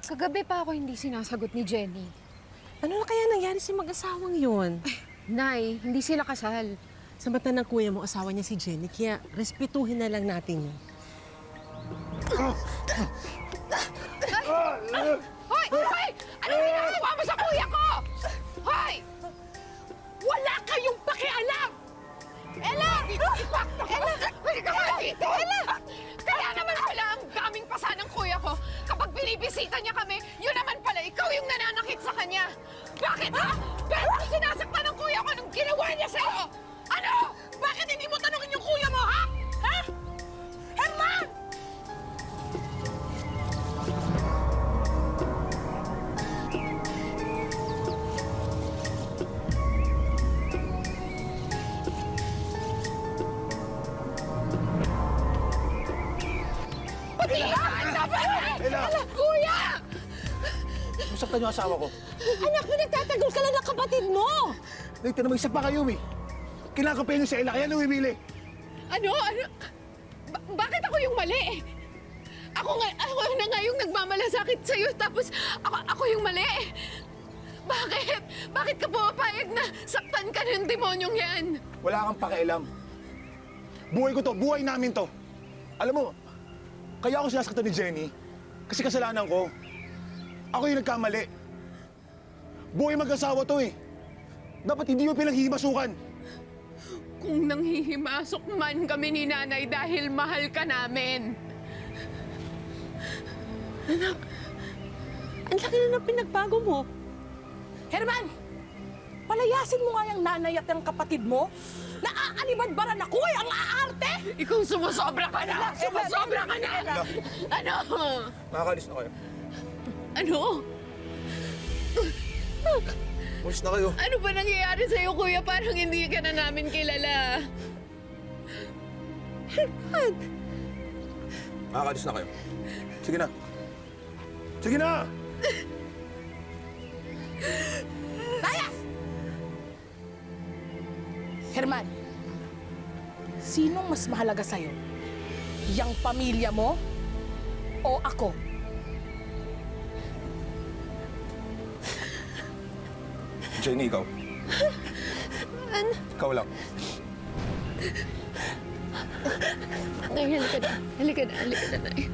Kagabi pa ako hindi sinasagot ni Jenny. Ano na kaya nangyari sa mag-asawang yun? Nay, hindi sila kasal. Sa mata ng kuya mo, asawa niya si Jenny, kaya respetuhin na lang natin yun. Hoy! Hoy! Anong ginagawa mo sa kuya ko? Hoy! Wala kayong pakialam! Ella! Ella! Halika ka dito! Ella! Kaya naman pala ang daming pasa ng kuya ko. Kapag binibisita niya kami, yun naman pala ikaw yung nananakit sa kanya. Bakit ha? Pero sinasaktan ng kuya ko anong ginawa niya sa'yo? Ano? Bakit hindi mo tanungin yung kuya mo, ha? Ha? Herman! Ella! Kuya! Masaktan yung asawa ko. Anak, pinagtatanggol ka lang ng kapatid mo! Nagta naman isa pa kayo eh. Kinakampay niyo sa Ella, kaya lumimili. Ano? Bakit ako yung mali? Ako na nga yung nagmamalasakit sa'yo, tapos ako yung mali. Bakit? Bakit ka pumapayag na saktan ka ng demonyong yan? Wala kang pakialam. Buhay ko to, buhay namin to. Alam mo, kaya ako sinasaktan ni Jenny kasi kasalanan ko. Ako yung nagkamali. Buhay mag-asawa to eh. Dapat hindi mo pinaghihimasukan. Kung nanghihimasok man kami ni nanay dahil mahal ka namin. Ang laki na ng pinagbago mo. Herman! Palayasin mo nga yung nanay at yung kapatid mo. Naaanibad-bara na kuya ang aarte! Ikaw sumusobra ka na! Sumusobra ka na! Ano? Nakakalis na kayo. Ano? Mulis na kayo. Ano ba nangyayari sa'yo, kuya? Parang hindi ka na namin kilala. Nakakalis na kayo. Sige na. Sige na! Layas! Herman, sinong mas mahalaga sa'yo? Yang pamilya mo o ako? Jenny, ikaw. Ikaw lang. Nay, halika na. Halika na, Nay.